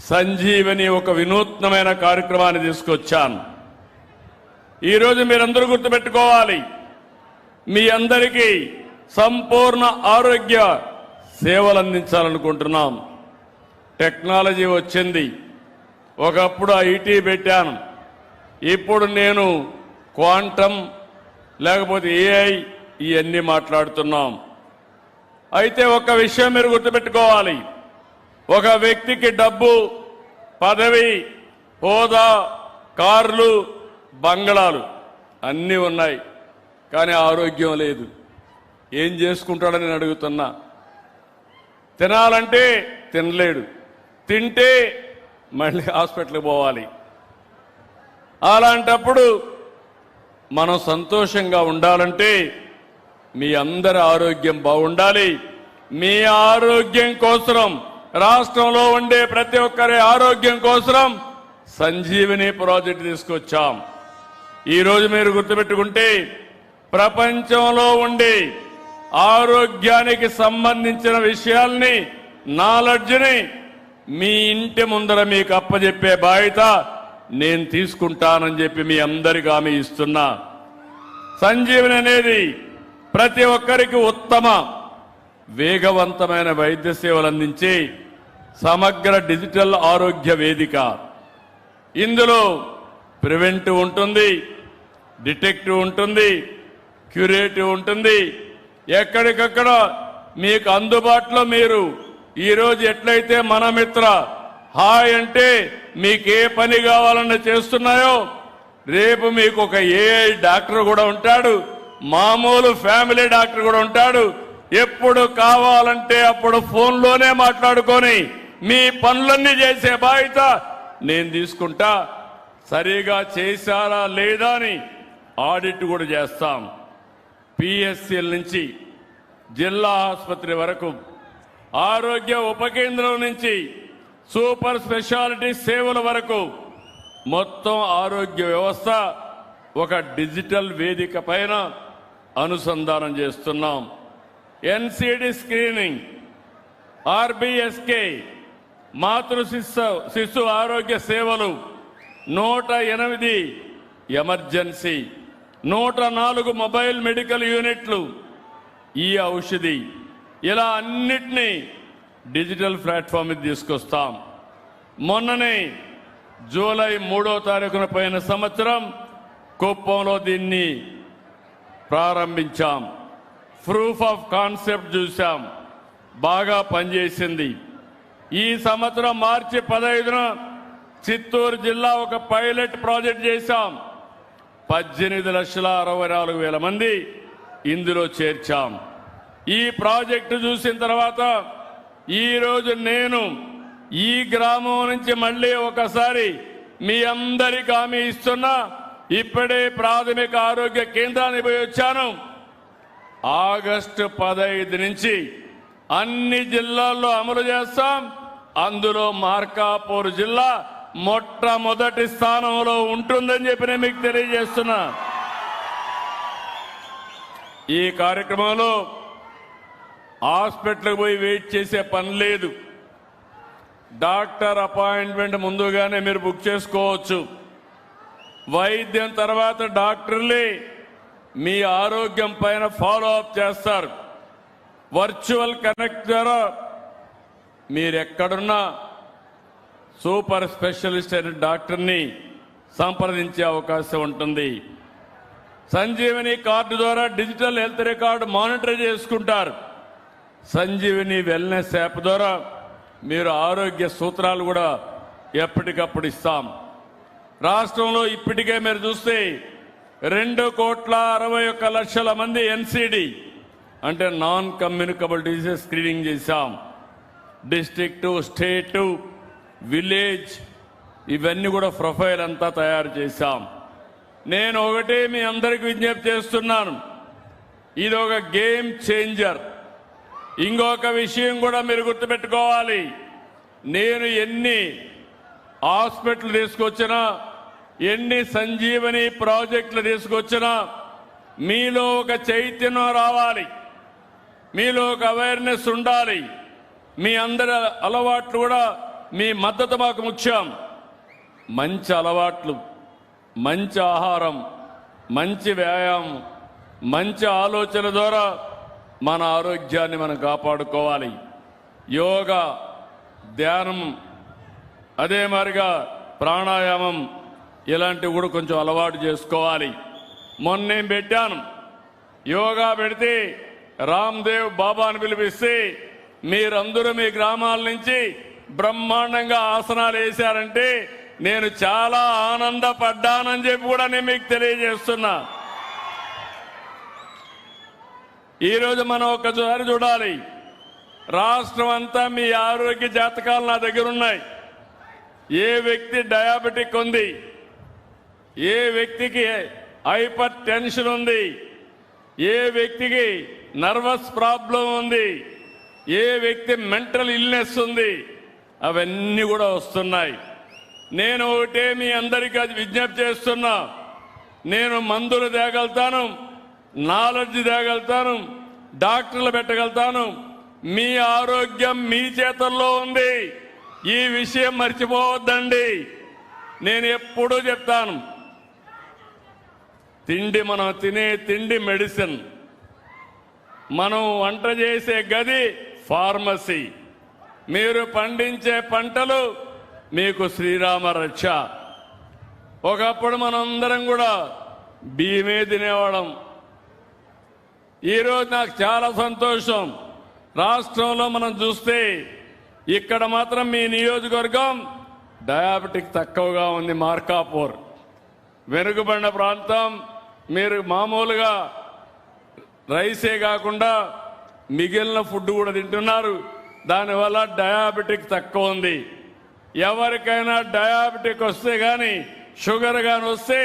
సంజీవని ఒక వినూత్నమైన కార్యక్రమాన్ని తీసుకొచ్చాను. ఈరోజు మీరందరూ గుర్తుపెట్టుకోవాలి, మీ అందరికీ సంపూర్ణ ఆరోగ్య సేవలు అందించాలనుకుంటున్నాం. టెక్నాలజీ వచ్చింది. ఒకప్పుడు ఐటీ పెట్టాను, ఇప్పుడు నేను క్వాంటమ్ లేకపోతే ఏఐ ఇవన్నీ మాట్లాడుతున్నాం. అయితే ఒక విషయం మీరు గుర్తుపెట్టుకోవాలి, ఒక వ్యక్తికి డబ్బు, పదవి, హోదా, కార్లు, బంగళాలు అన్నీ ఉన్నాయి, కానీ ఆరోగ్యం లేదు. ఏం చేసుకుంటాడని నేను అడుగుతున్నా. తినాలంటే తినలేడు, తింటే మళ్ళీ హాస్పిటల్కి పోవాలి. అలాంటప్పుడు మనం సంతోషంగా ఉండాలంటే మీ అందరి ఆరోగ్యం బాగుండాలి. మీ ఆరోగ్యం కోసం, రాష్ట్రంలో ఉండే ప్రతి ఒక్కరి ఆరోగ్యం కోసం సంజీవని ప్రాజెక్టు తీసుకొచ్చాం. ఈరోజు మీరు గుర్తుపెట్టుకుంటే, ప్రపంచంలో ఉండే ఆరోగ్యానికి సంబంధించిన విషయాల్ని, నాలెడ్జ్ని మీ ఇంటి ముందర మీకు అప్పజెప్పే బాధ్యత నేను తీసుకుంటానని చెప్పి మీ అందరికీ హామీ ఇస్తున్నా. సంజీవని అనేది ప్రతి ఒక్కరికి ఉత్తమ, వేగవంతమైన వైద్య సేవలు అందించే సమగ్ర డిజిటల్ ఆరోగ్య వేదిక. ఇందులో ప్రివెంటివ్ ఉంటుంది, డిటెక్టివ్ ఉంటుంది, క్యూరేటివ్ ఉంటుంది. ఎక్కడికక్కడ మీకు అందుబాటులో, మీరు ఈరోజు ఎట్లయితే మన మిత్ర హాయ్ అంటే మీకు ఏ పని కావాలన్నా చేస్తున్నాయో, రేపు మీకు ఒక ఏఐ డాక్టర్ కూడా ఉంటాడు, మామూలు ఫ్యామిలీ డాక్టర్ కూడా ఉంటాడు. ఎప్పుడు కావాలంటే అప్పుడు ఫోన్లోనే మాట్లాడుకొని మీ పనులన్నీ చేసే బాధ్యత నేను తీసుకుంటా. సరిగా చేశారా లేదా అని ఆడిట్ కూడా చేస్తాం. పిఎస్సిల నుంచి జిల్లా ఆసుపత్రి వరకు, ఆరోగ్య ఉప కేంద్రం నుంచి సూపర్ స్పెషాలిటీ సేవల వరకు మొత్తం ఆరోగ్య వ్యవస్థ ఒక డిజిటల్ వేదిక పైన అనుసంధానం చేస్తున్నాం. ఎన్సిడి స్క్రీనింగ్, ఆర్బిఎస్కే, మాతృ శిశు ఆరోగ్య సేవలు, 108 ఎమర్జెన్సీ, 104 మొబైల్ మెడికల్ యూనిట్లు, ఈ ఔషధి, ఇలా అన్నిటినీ డిజిటల్ ప్లాట్ఫామ్ మీద తీసుకొస్తాం. మొన్ననే జూలై 3వ తారీఖున పోయిన సంవత్సరం కుప్పంలో దీన్ని ప్రారంభించాం. ప్రూఫ్ ఆఫ్ కాన్సెప్ట్ చూశాం, బాగా పనిచేసింది. ఈ సంవత్సరం మార్చి 15న చిత్తూరు జిల్లా ఒక పైలట్ ప్రాజెక్ట్ చేశాం. 18,64,000 మంది ఇందులో చేర్చాం. ఈ ప్రాజెక్టు చూసిన తర్వాత ఈరోజు నేను ఈ గ్రామం నుంచి మళ్ళీ ఒకసారి మీ అందరికీ హామీ ఇస్తున్నా. ఇప్పుడే ప్రాథమిక ఆరోగ్య కేంద్రానికి పోయి వచ్చాను. ఆగస్టు 15 నుంచి అన్ని జిల్లాల్లో అమలు చేస్తాం. అందులో మార్కాపూర్ జిల్లా మొట్టమొదటి స్థానంలో ఉంటుందని చెప్పి నేను మీకు తెలియజేస్తున్నా. ఈ కార్యక్రమంలో హాస్పిటల్కి పోయి వెయిట్ చేసే పని లేదు. డాక్టర్ అపాయింట్మెంట్ ముందుగానే మీరు బుక్ చేసుకోవచ్చు. వైద్యం తర్వాత డాక్టర్లే మీ ఆరోగ్యం పైన ఫాలో అప్ చేస్తారు. వర్చువల్ కనెక్ట్ ద్వారా మీరెక్కడున్నా సూపర్ స్పెషలిస్ట్ అయిన డాక్టర్ని సంప్రదించే అవకాశం ఉంటుంది. సంజీవని కార్డు ద్వారా డిజిటల్ హెల్త్ రికార్డు మానిటర్ చేసుకుంటారు. సంజీవని వెల్నెస్ యాప్ ద్వారా మీరు ఆరోగ్య సూత్రాలు కూడా ఎప్పటికప్పుడు ఇస్తాం. రాష్ట్రంలో ఇప్పటికే మీరు చూస్తే 2,61,00,000 మంది ఎన్సిడి అంటే నాన్ కమ్యూనికబుల్ డిసీజెస్ స్క్రీనింగ్ చేశాం. డిస్ట్రిక్ట్, స్టేట్, విలేజ్ ఇవన్నీ కూడా ప్రొఫైల్ అంతా తయారు చేశాం. నేను ఒకటే మీ అందరికీ విజ్ఞప్తి చేస్తున్నాను, ఇది ఒక గేమ్ చేంజర్. ఇంకొక విషయం కూడా మీరు గుర్తుపెట్టుకోవాలి, నేను ఎన్ని హాస్పిటల్ తీసుకొచ్చినా, ఎన్ని సంజీవని ప్రాజెక్టులు తీసుకొచ్చినా మీలో ఒక చైతన్యం రావాలి, మీలో ఒక అవేర్నెస్ ఉండాలి. మీ అందరి అలవాట్లు కూడా మీ మద్దతు మాకు ముఖ్యం. మంచి అలవాట్లు, మంచి ఆహారం, మంచి వ్యాయామం, మంచి ఆలోచన ద్వారా మన ఆరోగ్యాన్ని మనం కాపాడుకోవాలి. యోగా, ధ్యానం, అదే మాదిరిగా ప్రాణాయామం ఇలాంటివి కూడా కొంచెం అలవాటు చేసుకోవాలి. మొన్నేం పెట్టాను, యోగా పెడితే రామ్దేవ్ బాబాను పిలిపిస్తే మీరందరూ మీ గ్రామాల నుంచి బ్రహ్మాండంగా ఆసనాలు వేశారంటే నేను చాలా ఆనందపడ్డానని చెప్పి కూడా నేను మీకు తెలియజేస్తున్నా. ఈరోజు మనం ఒక్కసారి చూడాలి, రాష్ట్రం అంతా మీ ఆరోగ్య జాతకాలు నా దగ్గర ఉన్నాయి. ఏ వ్యక్తి డయాబెటిక్ ఉంది, ఏ వ్యక్తికి హైపర్ టెన్షన్ ఉంది, ఏ వ్యక్తికి నర్వస్ ప్రాబ్లం ఉంది, ఏ వ్యక్తి మెంటల్ ఇల్నెస్ ఉంది, అవన్నీ కూడా వస్తున్నాయి. నేను ఒకటే మీ అందరికీ అది విజ్ఞప్తి చేస్తున్నా, నేను మందులు తేగలుగుతాను, నాలెడ్జ్ తేగలుగుతాను, డాక్టర్లు పెట్టగలుగుతాను. మీ ఆరోగ్యం మీ చేతుల్లో ఉంది. ఈ విషయం మర్చిపోవద్దండి. నేను ఎప్పుడూ చెప్తాను, తిండి, మనం తినే తిండి మెడిసిన్, మనం వంట చేసే గది ఫార్మసీ, మీరు పండించే పంటలు మీకు శ్రీరామ రక్ష. ఒకప్పుడు మనందరం కూడా బియ్యమే తినేవాళ్ళం. ఈరోజు నాకు చాలా సంతోషం, రాష్ట్రంలో మనం చూస్తే ఇక్కడ మాత్రం మీ నియోజకవర్గం డయాబెటిక్ తక్కువగా ఉంది. మార్కాపూర్ వెనుకబడిన ప్రాంతం, మీరు మామూలుగా రైసే కాకుండా మిగిలిన ఫుడ్ కూడా తింటున్నారు. దానివల్ల డయాబెటిక్ తక్కువ ఉంది. ఎవరికైనా డయాబెటిక్ వస్తే కానీ, షుగర్ కానీ వస్తే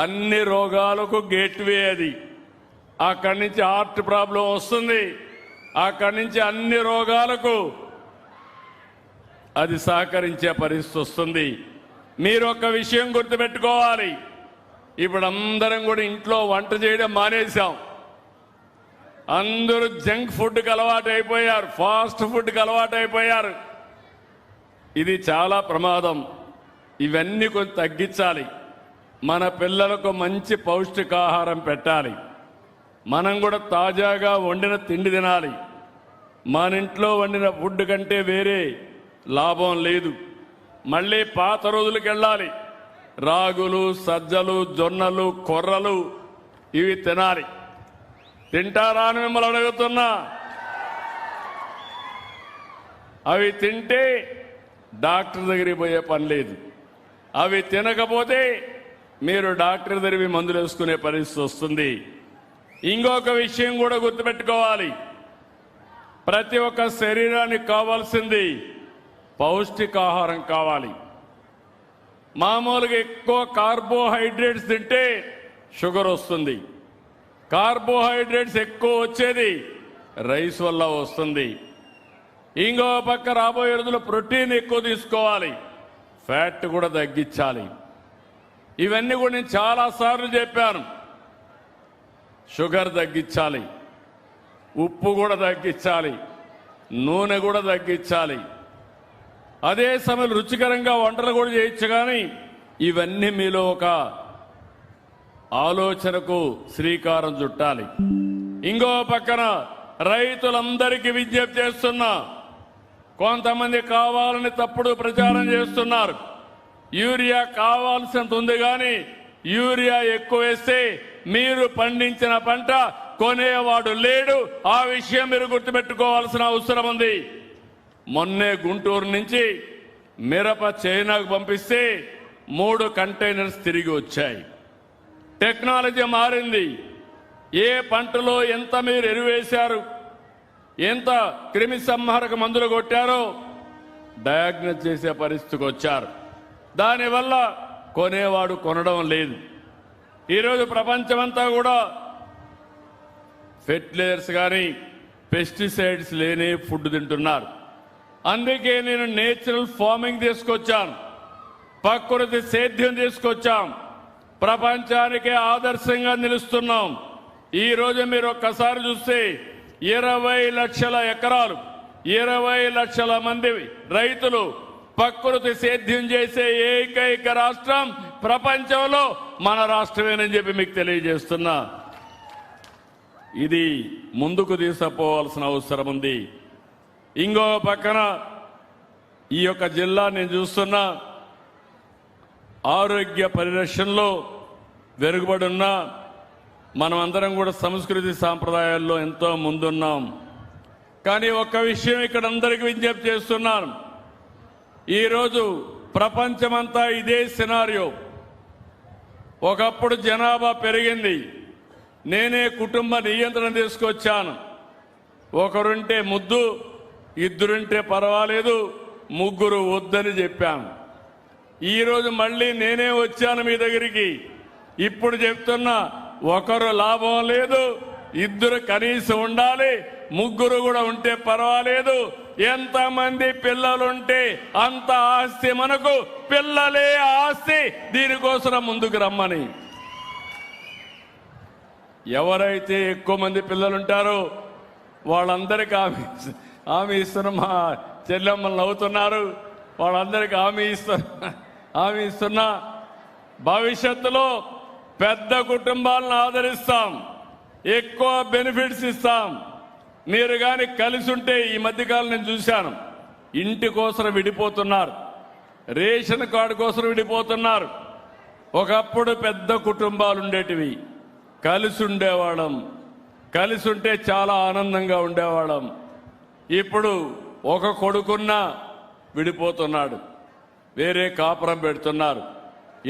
అన్ని రోగాలకు గేట్వే అది. అక్కడి నుంచి హార్ట్ ప్రాబ్లం వస్తుంది, అక్కడి నుంచి అన్ని రోగాలకు అది సహకరించే పరిస్థితి వస్తుంది. మీరు ఒక విషయం గుర్తుపెట్టుకోవాలి, ఇప్పుడు అందరం కూడా ఇంట్లో వంట చేయడం మానేశాం. అందరూ జంక్ ఫుడ్కి అలవాటు అయిపోయారు, ఫాస్ట్ ఫుడ్కి అలవాటు అయిపోయారు. ఇది చాలా ప్రమాదం. ఇవన్నీ కొంచెం తగ్గించాలి. మన పిల్లలకు మంచి పౌష్టికాహారం పెట్టాలి. మనం కూడా తాజాగా వండిన తిండి తినాలి. మన ఇంట్లో వండిన ఫుడ్ కంటే వేరే లాభం లేదు. మళ్ళీ పాత రోజులకు వెళ్ళాలి. రాగులు, సజ్జలు, జొన్నలు, కొర్రలు ఇవి తినాలి. తింటారా అని మిమ్మల్ని అడుగుతున్నా. అవి తింటే డాక్టర్ దగ్గరికి పోయే పని లేదు. అవి తినకపోతే మీరు డాక్టర్ దగ్గరికి మందులు వేసుకునే పరిస్థితి వస్తుంది. ఇంకొక విషయం కూడా గుర్తుపెట్టుకోవాలి, ప్రతి ఒక్క శరీరానికి కావాల్సింది పౌష్టికాహారం కావాలి. మామూలుగా ఎక్కువ కార్బోహైడ్రేట్స్ తింటే షుగర్ వస్తుంది. కార్బోహైడ్రేట్స్ ఎక్కువ వచ్చేది రైస్ వల్ల వస్తుంది. ఇంకో పక్క రాబోయే రోజుల్లో ప్రోటీన్ ఎక్కువ తీసుకోవాలి, ఫ్యాట్ కూడా తగ్గించాలి. ఇవన్నీ కూడా నేను చాలాసార్లు చెప్పాను. షుగర్ తగ్గించాలి, ఉప్పు కూడా తగ్గించాలి, నూనె కూడా తగ్గించాలి. అదే సమయంలో రుచికరంగా వంటలు కూడా చేయొచ్చు. కానీ ఇవన్నీ మీలో ఒక ఆలోచనకు శ్రీకారం చుట్టాలి. ఇంకో పక్కన రైతులందరికీ విజ్ఞప్తి చేస్తున్నా, కొంతమంది కావాలని తప్పుడు ప్రచారం చేస్తున్నారు. యూరియా కావాల్సినంత ఉంది, కానీ యూరియా ఎక్కువ వేస్తే మీరు పండించిన పంట కొనేవాడు లేడు. ఆ విషయం మీరు గుర్తుపెట్టుకోవాల్సిన అవసరం ఉంది. మొన్నే గుంటూరు నుంచి మిరప చైనాకు పంపిస్తే 3 కంటైనర్స్ తిరిగి వచ్చాయి. టెక్నాలజీ మారింది. ఏ పంటలో ఎంత మీరు ఎరువేశారు, ఎంత క్రిమి సంహారక మందులు కొట్టారో డయాగ్నోస్ చేసే పరిస్థితికి వచ్చారు. దానివల్ల కొనేవాడు కొనడం లేదు. ఈరోజు ప్రపంచమంతా కూడా ఫెర్టిలైజర్స్ కానీ పెస్టిసైడ్స్ లేని ఫుడ్ తింటున్నారు. అందుకే నేను నేచురల్ ఫార్మింగ్ తీసుకొచ్చాను, ప్రకృతి సేద్యం తీసుకొచ్చాం. ప్రపంచానికే ఆదర్శంగా నిలుస్తున్నాం. ఈ రోజు మీరు ఒక్కసారి చూస్తే 20 లక్షల ఎకరాలు, 20 లక్షల మంది రైతులు ప్రకృతి సేద్యం చేసే ఏకైక రాష్ట్రం ప్రపంచంలో మన రాష్ట్రమేనని చెప్పి మీకు తెలియజేస్తున్నా. ఇది ముందుకు తీసుకుపోవాల్సిన అవసరం ఉంది. ఇంకో పక్కన ఈ యొక్క జిల్లా నేను చూస్తున్నా ఆరోగ్య పరిరక్షణలో వెనుకబడున్న మనమందరం కూడా సంస్కృతి సాంప్రదాయాల్లో ఎంతో ముందున్నాం. కానీ ఒక్క విషయం ఇక్కడ అందరికీ విజ్ఞప్తి చేస్తున్నాను. ఈరోజు ప్రపంచమంతా ఇదే సినారియో. ఒకప్పుడు జనాభా పెరిగింది, నేనే కుటుంబ నియంత్రణ తీసుకొచ్చాను. ఒకరుంటే ముద్దు, ఇద్దరుంటే పర్వాలేదు, ముగ్గురు వద్దని చెప్పాను. ఈరోజు మళ్ళీ నేనే వచ్చాను మీ దగ్గరికి. ఇప్పుడు చెప్తున్నా, ఒకరు లాభం లేదు, ఇద్దరు కనీసం ఉండాలి, ముగ్గురు కూడా ఉంటే పర్వాలేదు. ఎంతమంది పిల్లలుంటే అంత ఆస్తి మనకు, పిల్లలే ఆస్తి, దీనికోసం ముందుకు రమ్మని. ఎవరైతే ఎక్కువ మంది పిల్లలుంటారో వాళ్ళందరికీ హామీ ఇస్తున్న మా చెల్లెమ్మలు నవ్వుతున్నారు. వాళ్ళందరికీ హామీ ఇస్తున్నా భవిష్యత్తులో పెద్ద కుటుంబాలను ఆదరిస్తాం, ఎక్కువ బెనిఫిట్స్ ఇస్తాం. మీరు కానీ కలిసి ఉంటే, ఈ మధ్యకాలం నేను చూశాను, ఇంటి కోసం విడిపోతున్నారు, రేషన్ కార్డు కోసం విడిపోతున్నారు. ఒకప్పుడు పెద్ద కుటుంబాలు ఉండేటివి, కలిసి ఉండేవాళ్ళం, కలిసి ఉంటే చాలా ఆనందంగా ఉండేవాళ్ళం. ఇప్పుడు ఒక కొడుకున్నా విడిపోతున్నాడు, వేరే కాపురం పెడుతున్నారు.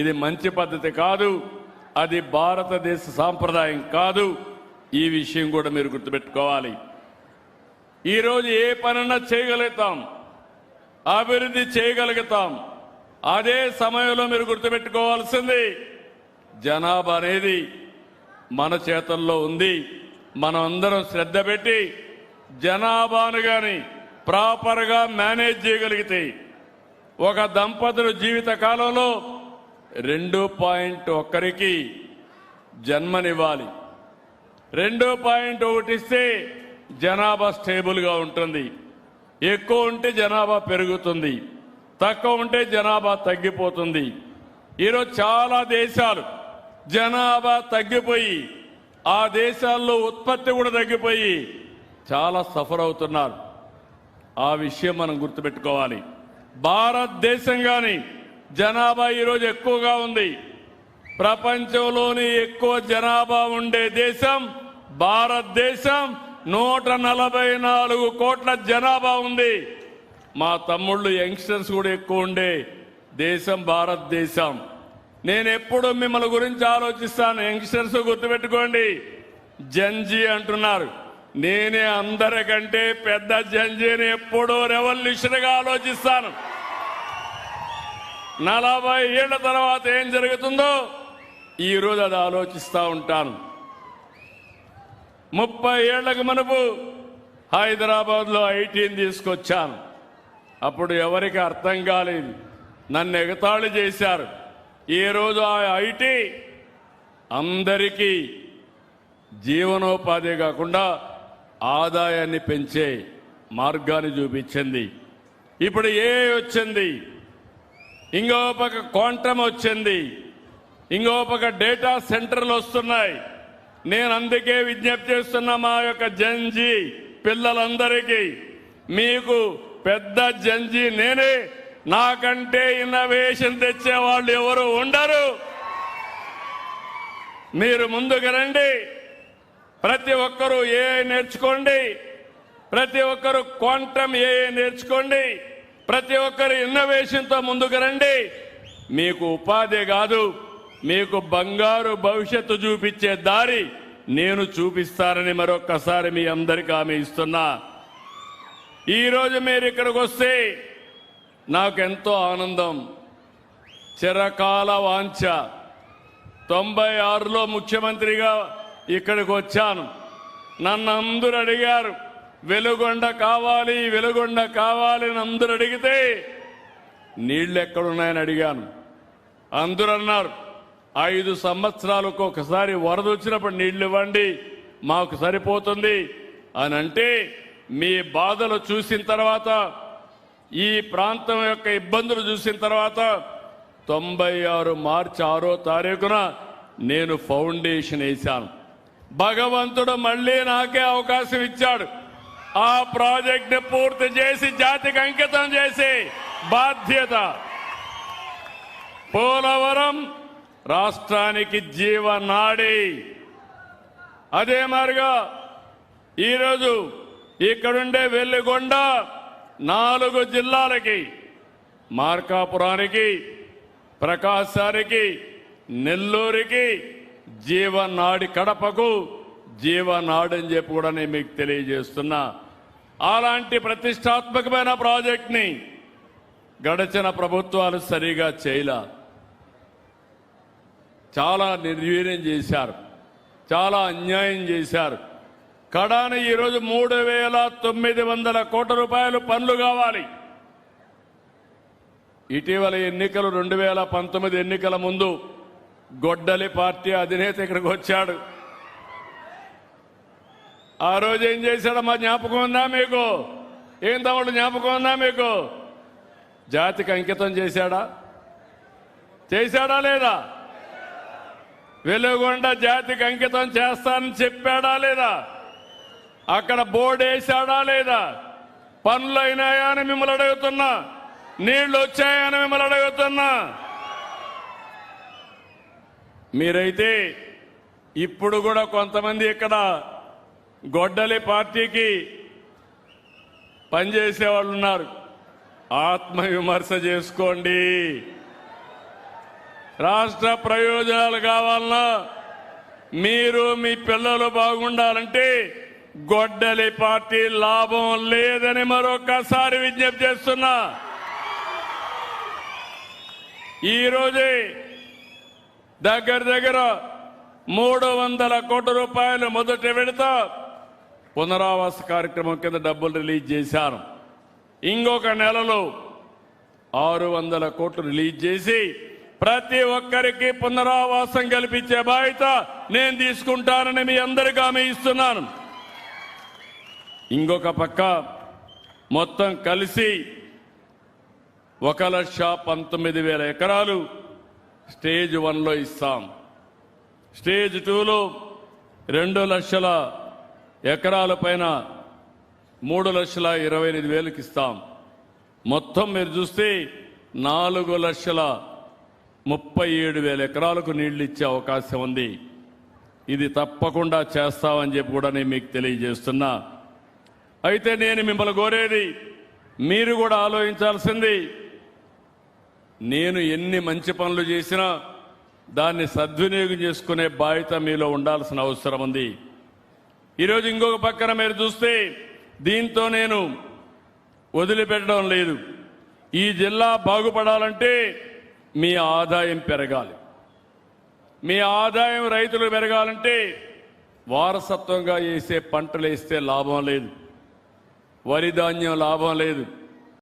ఇది మంచి పద్ధతి కాదు, అది భారతదేశ సాంప్రదాయం కాదు. ఈ విషయం కూడా మీరు గుర్తుపెట్టుకోవాలి. ఈరోజు ఏ పనన్నా చేయగలుగుతాం, అభివృద్ధి చేయగలుగుతాం. అదే సమయంలో మీరు గుర్తుపెట్టుకోవాల్సింది, జనాభా అనేది మన చేతల్లో ఉంది. మనం అందరం శ్రద్ధ పెట్టి జనాభాను కానీ ప్రాపర్గా మేనేజ్ చేయగలిగితే, ఒక దంపతులు జీవిత కాలంలో 2.1కి జన్మనివ్వాలి. 2.1 ఇస్తే జనాభా స్టేబుల్గా ఉంటుంది. ఎక్కువ ఉంటే జనాభా పెరుగుతుంది, తక్కువ ఉంటే జనాభా తగ్గిపోతుంది. ఈరోజు చాలా దేశాలు జనాభా తగ్గిపోయి, ఆ దేశాల్లో ఉత్పత్తి కూడా తగ్గిపోయి చాలా సఫర్ అవుతున్నారు. ఆ విషయం మనం గుర్తుపెట్టుకోవాలి. భారతదేశం కానీ జనాభా ఈరోజు ఎక్కువగా ఉంది. ప్రపంచంలోని ఎక్కువ జనాభా ఉండే దేశం భారతదేశం. 144 కోట్ల జనాభా ఉంది. మా తమ్ముళ్ళు యంగ్స్టర్స్ కూడా ఎక్కువ ఉండే దేశం భారతదేశం. నేను ఎప్పుడు మిమ్మల్ని గురించి ఆలోచిస్తాను. యంగ్స్టర్స్ గుర్తుపెట్టుకోండి, జంజీ అంటున్నారు. నేనే అందరికంటే పెద్ద జంజీని ఎప్పుడూ రెవల్యూషన్గా ఆలోచిస్తాను. 40 ఏళ్ల తర్వాత ఏం జరుగుతుందో ఈరోజు అది ఆలోచిస్తూ ఉంటాను. 30 ఏళ్లకు మునుపు హైదరాబాద్లో ఐటీని తీసుకొచ్చాను. అప్పుడు ఎవరికి అర్థం కాలేదు, నన్ను ఎగతాళి చేశారు. ఈరోజు ఆ ఐటీ అందరికీ జీవనోపాధి కాకుండా ఆదాయాన్ని పెంచే మార్గాన్ని చూపించింది. ఇప్పుడు వచ్చింది, ఇంకో పక్క క్వాంటమ్ వచ్చింది, ఇంకో పక్క డేటా సెంటర్లు వస్తున్నాయి. నేను అందుకే విజ్ఞప్తి చేస్తున్నా మా యొక్క జంజీ పిల్లలందరికీ, మీకు పెద్ద జంజీ నేనే. నాకంటే ఇన్నోవేషన్ తెచ్చే వాళ్ళు ఎవరు ఉండరు. మీరు ముందుకు రండి. ప్రతి ఒక్కరూ ఏఐ నేర్చుకోండి, ప్రతి ఒక్కరూ క్వాంటమ్ ఏఐ నేర్చుకోండి, ప్రతి ఒక్కరు ఇన్నోవేషన్తో ముందుకు రండి. మీకు ఉపాధి కాదు, మీకు బంగారు భవిష్యత్తు చూపించే దారి నేను చూపిస్తానని మరొక్కసారి మీ అందరికీ హామీ ఇస్తున్నా. ఈరోజు మీరు ఇక్కడికి వస్తే నాకెంతో ఆనందం. చిరకాల వాంఛ. 96లో ముఖ్యమంత్రిగా ఇక్కడికి వచ్చాను. నన్ను అందరూ అడిగారు, వెలుగొండ కావాలి, వెలుగొండ కావాలి అని అందరూ అడిగితే నీళ్లు ఎక్కడున్నాయని అడిగాను. అందరూ అన్నారు, 5 సంవత్సరాలకు ఒకసారి వరద వచ్చినప్పుడు నీళ్లు ఇవ్వండి, మాకు సరిపోతుంది అని. అంటే మీ బాధలు చూసిన తర్వాత ఈ ప్రాంతం యొక్క ఇబ్బందులు చూసిన తర్వాత 96 మార్చి 6వ తారీఖున నేను ఫౌండేషన్ వేశాను. భగవంతుడు మళ్ళీ నాకే అవకాశం ఇచ్చాడు. ఆ ప్రాజెక్ట్ని పూర్తి చేసి జాతికి అంకితం చేసి బాధ్యత. పోలవరం రాష్ట్రానికి జీవనాడి. అదే మాదిరిగా ఈరోజు ఇక్కడుండే వెల్లిగొండ 4 జిల్లాలకి, మార్కాపురానికి, ప్రకాశానికి, నెల్లూరుకి జీవనాడి, కడపకు జీవనాడి అని చెప్పి కూడా నేను మీకు తెలియజేస్తున్నా. అలాంటి ప్రతిష్టాత్మకమైన ప్రాజెక్ట్ని గడిచిన ప్రభుత్వాలు సరిగా చేయలే. చాలా నిర్వీర్యం చేశారు, చాలా అన్యాయం చేశారు. కడాని ఈరోజు 3,900 కోట్ల రూపాయలు పనులు కావాలి. ఇటీవల ఎన్నికలు 2019 ఎన్నికల ముందు గొడ్డలి పార్టీ అధినేత ఇక్కడికి వచ్చాడు. ఆ రోజు ఏం చేశాడో మా జ్ఞాపకం ఉందా మీకు? ఏం తమ్ముడు జ్ఞాపకం ఉందా మీకు? జాతికి అంకితం చేశాడా? చేశాడా లేదా? వెలుగొండ జాతికి అంకితం చేస్తానని చెప్పాడా లేదా? అక్కడ బోర్డు వేశాడా లేదా? పనులు అయినాయా అని మిమ్మల్ని అడుగుతున్నా. నీళ్లు వచ్చాయని మిమ్మల్ని అడుగుతున్నా. మీరైతే ఇప్పుడు కూడా కొంతమంది ఇక్కడ గొడ్డలి పార్టీకి పనిచేసే వాళ్ళు ఉన్నారు. ఆత్మవిమర్శ చేసుకోండి. రాష్ట్ర ప్రయోజనాలు కావాలన్నా, మీరు మీ పిల్లలు బాగుండాలంటే గొడ్డలి పార్టీ లాభం లేదని మరొకసారి విజ్ఞప్తి చేస్తున్నా. ఈరోజే దగ్గర 300 కోట్ల రూపాయలు మొదటి విడత పునరావాస కార్యక్రమం కింద డబ్బులు రిలీజ్ చేశారు. ఇంకొక నెలలో 600 కోట్లు రిలీజ్ చేసి ప్రతి ఒక్కరికి పునరావాసం కల్పించే బాధ్యత నేను తీసుకుంటానని మీ అందరికీ హామీ ఇస్తున్నాను. ఇంకొక పక్క మొత్తం కలిసి 1,19,000 ఎకరాలు స్టేజ్ 1లో ఇస్తాం. స్టేజ్ 2లో 2 లక్షల ఎకరాల పైన 3,28,000కి ఇస్తాం. మొత్తం మీరు చూస్తే 4,37,000 ఎకరాలకు నీళ్లు ఇచ్చే అవకాశం ఉంది. ఇది తప్పకుండా చేస్తామని చెప్పి కూడా నేను మీకు తెలియజేస్తున్నా. అయితే నేను మిమ్మల్ని కోరేది, మీరు కూడా ఆలోచించాల్సింది, నేను ఎన్ని మంచి పనులు చేసినా దాన్ని సద్వినియోగం చేసుకునే బాధ్యత మీలో ఉండాల్సిన అవసరం ఉంది. ఈరోజు ఇంకొక పక్కన మీరు చూస్తే దీంతో నేను వదిలిపెట్టడం లేదు. ఈ జిల్లా బాగుపడాలంటే మీ ఆదాయం పెరగాలి. మీ ఆదాయం రైతులు పెరగాలంటే వారసత్వంగా వేసే పంటలు వేస్తే లాభం లేదు, వరి ధాన్యం లాభం లేదు.